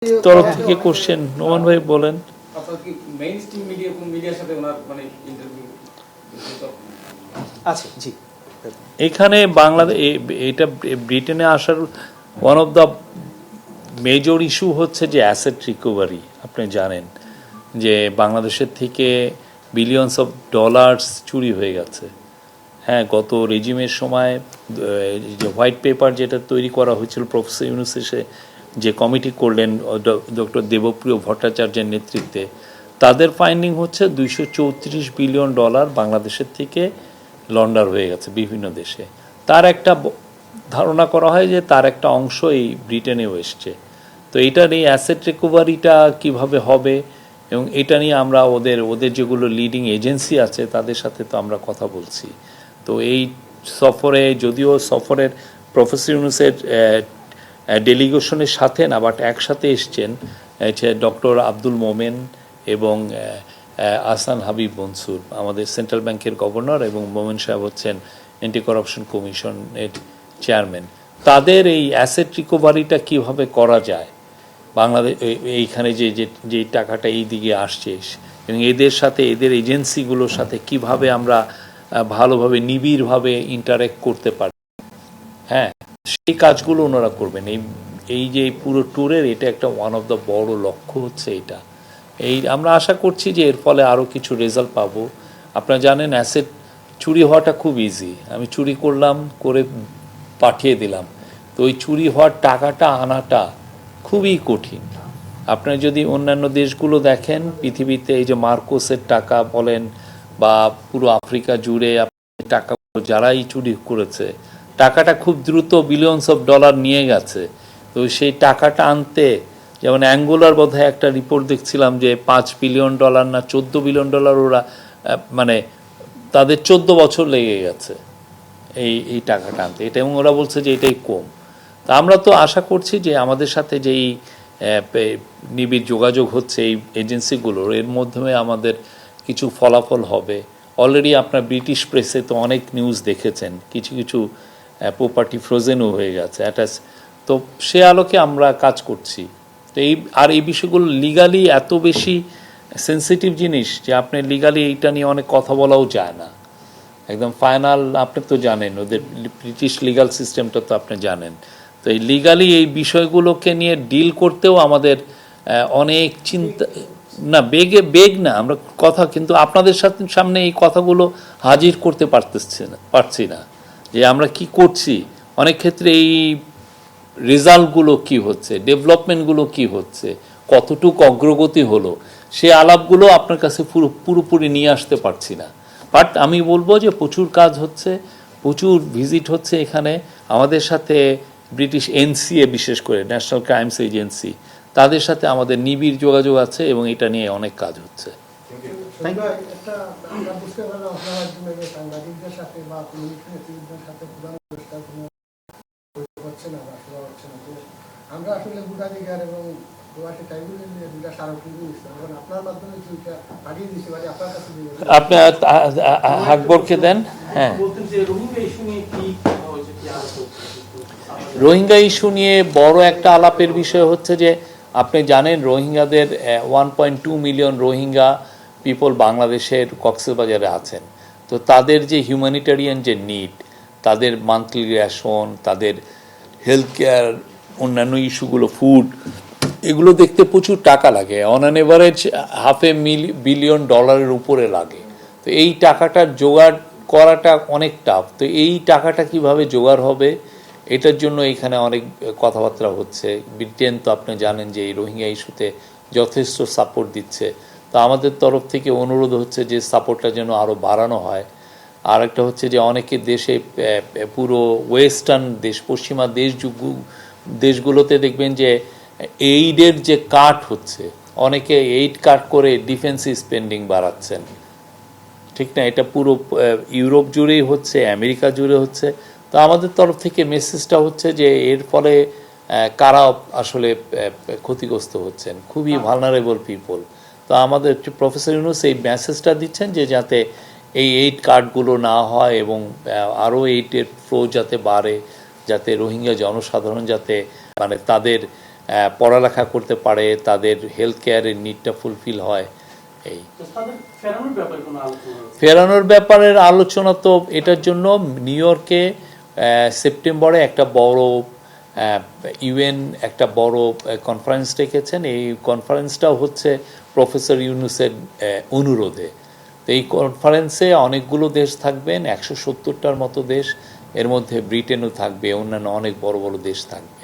তরফ থেকে কোশ্চেন নোমান ভাই বলেন। এখানে বাংলাদেশ এটা ব্রিটেনে আসার one of the major issue হচ্ছে যে অ্যাসেট রিকভারি। আপনি জানেন যে বাংলাদেশের থেকে বিলিয়নস অফ ডলার্স চুরি হয়ে গেছে। হ্যাঁ, গত রেজিমের সময় যে হোয়াইট পেপার যেটা তৈরি করা হয়েছিল প্রফেসর ইউনূস এসে যে কমিটি করলেন ডক্টর দেবপ্রিয় ভট্টাচার্যের নেতৃত্বে, তাদের ফাইন্ডিং হচ্ছে 234 বিলিয়ন ডলার বাংলাদেশের থেকে লন্ডার হয়ে গেছে বিভিন্ন দেশে। তার একটা ধারণা করা হয় যে তার একটা অংশ এই ব্রিটেনেও এসছে। তো এইটার এই অ্যাসেট রিকভারিটা কিভাবে হবে এবং এটা নিয়ে আমরা ওদের যেগুলো লিডিং এজেন্সি আছে তাদের সাথে তো আমরা কথা বলছি। তো এই সফরে, যদিও সফরের প্রফেসর ইউনূসের ডেলিগেশনের সাথে না, বাট একসাথে এসছেন ডক্টর আব্দুল মোমেন এবং আহসান হাবিব মনসুর, আমাদের সেন্ট্রাল ব্যাংকের গভর্নর, এবং মোমেন সাহেব হচ্ছেন অ্যান্টি করাপশন কমিশনের চেয়ারম্যান। তাদের এই অ্যাসেট রিকভারিটা কিভাবে করা যায়, বাংলাদেশ এইখানে যে টাকাটা এই দিকে আসছে এবং এদের সাথে, এদের এজেন্সিগুলোর সাথে কিভাবে আমরা ভালোভাবে নিবিড়ভাবে ইন্টারেক্ট করতে পারি, হ্যাঁ, সেই কাজগুলো ওনারা করবেন। এই যে পুরো ট্যুরের এটা একটা ওয়ান অফ দ্য বড় লক্ষ্য হচ্ছে এটা। আমরা আশা করছি যে এর ফলে আরও কিছু রেজাল্ট পাবো। আপনারা জানেন অ্যাসেট চুরি হওয়াটা খুব ইজি। আমি চুরি করলাম, করে পাঠিয়ে দিলাম। তো ওই চুরি হওয়ার টাকাটা আনাটা খুবই কঠিন। আপনারা যদি অন্যান্য দেশগুলো দেখেন পৃথিবীতে, এই যে মার্কোসের টাকা বলেন বা পুরো আফ্রিকা জুড়ে টাকা যারাই চুরি করেছে, টাকাটা খুব দ্রুত বিলিয়নস অফ ডলার নিয়ে গেছে। তো সেই টাকাটা আনতে, যেমন অ্যাঙ্গোলার বোধহয় একটা রিপোর্ট দেখছিলাম যে 5 বিলিয়ন ডলার না 14 বিলিয়ন ডলার ওরা মানে তাদের 14 বছর লেগে গেছে এই টাকাটা আনতে এটা, এবং ওরা বলছে যে এটাই কম। তা আমরা তো আশা করছি যে আমাদের সাথে যেই নিবিড় যোগাযোগ হচ্ছে এই এজেন্সিগুলোর, এর মাধ্যমে আমাদের কিছু ফলাফল হবে। অলরেডি আপনার ব্রিটিশ প্রেসে তো অনেক নিউজ দেখেছেন, কিছু কিছু প্রপার্টি ফ্রোজেনও হয়ে গেছে অ্যাটাচ। তো সে আলোকে আমরা কাজ করছি। তো এই বিষয়গুলো লিগালি এত বেশি সেন্সিটিভ জিনিস যে আপনি লিগালি এইটা নিয়ে অনেক কথা বলাও যায় না একদম ফাইনাল। আপনি তো জানেন ওদের ব্রিটিশ লিগাল সিস্টেমটা তো আপনি জানেন। তো এই লিগালি এই বিষয়গুলোকে নিয়ে ডিল করতেও আমাদের অনেক চিন্তা, না বেগ না আমরা কথা, কিন্তু আপনাদের সামনে এই কথাগুলো হাজির করতে পারছি না যে আমরা কি করছি। অনেক ক্ষেত্রে এই রেজাল্টগুলো কি হচ্ছে, ডেভেলপমেন্টগুলো কি হচ্ছে, কতটুকু অগ্রগতি হলো, সে আলাপগুলো আপনার কাছে পুরোপুরি নিয়ে আসতে পারছি না। বাট আমি বলবো যে প্রচুর কাজ হচ্ছে, প্রচুর ভিজিট হচ্ছে এখানে। আমাদের সাথে ব্রিটিশ এনসিএ, বিশেষ করে ন্যাশনাল ক্রাইমস এজেন্সি, তাদের সাথে আমাদের নিবিড় যোগাযোগ আছে এবং এটা নিয়ে অনেক কাজ হচ্ছে। আমরা আসলে ভোটাধিকার এবং আপনি আকবরকে দেন। হ্যাঁ, রোহিঙ্গা ইস্যু নিয়ে বড় একটা আলাপের বিষয় হচ্ছে যে আপনি জানেন রোহিঙ্গাদের 1.2 মিলিয়ন রোহিঙ্গা পিপল বাংলাদেশের কক্সবাজারে আছেন। তো তাদের যে হিউম্যানিটেরিয়ান যে নিড, তাদের মান্থলি রেশন, তাদের হেলথ কেয়ার, অন্যান্য ইস্যুগুলো, ফুড, এগুলো দেখতে প্রচুর টাকা লাগে। অন অ্যান এভারেজ $500 বিলিয়ন উপরে লাগে। তো এই টাকাটার জোগাড় করাটা অনেক টাফ। তো এই টাকাটা কিভাবে জোগাড় হবে, এটার জন্য এখানে অনেক কথাবার্তা হচ্ছে। ব্রিটেন তো আপনি জানেন যে এই রোহিঙ্গা ইস্যুতে যথেষ্ট সাপোর্ট দিচ্ছে। তো আমাদের তরফ থেকে অনুরোধ হচ্ছে যে সাপোর্টটা যেন আরও বাড়ানো হয়। আর একটা হচ্ছে যে অনেকে দেশে, পুরো ওয়েস্টার্ন দেশ, পশ্চিমা দেশগুলোতে দেখবেন যে এইডের যে কাট হচ্ছে, অনেকে এইড কাট করে ডিফেন্সিভ স্পেন্ডিং বাড়াচ্ছেন, ঠিক না? এটা পুরো ইউরোপ জুড়েই হচ্ছে, আমেরিকা জুড়ে হচ্ছে। তো আমাদের তরফ থেকে মেসেজটা হচ্ছে যে এর ফলে কারা আসলে ক্ষতিগ্রস্ত হচ্ছেন, খুবই ভালনারেবল পিপল। তো আমাদের প্রফেসর ইউনূস এই মেসেজটা দিচ্ছেন যে যাতে এই এইড কার্ডগুলো না হয় এবং আরও এইডের ফ্লো যাতে বাড়ে, যাতে রোহিঙ্গা জনসাধারণ যাতে মানে তাদের পড়ালেখা করতে পারে, তাদের হেলথ কেয়ারের নিডটা ফুলফিল হয়। এই ফেরানোর ব্যাপারের আলোচনা তো এটার জন্য নিউ ইয়র্কে সেপ্টেম্বরে একটা বড় ইউএন একটা বড় কনফারেন্স ডেকেছেন। এই কনফারেন্সটাও হচ্ছে প্রফেসর ইউনুসের অনুরোধে। তো এই কনফারেন্সে অনেকগুলো দেশ থাকবেন, 170টার মতো দেশ, এর মধ্যে ব্রিটেনও থাকবে, অন্যান্য অনেক বড় বড় দেশ থাকবে।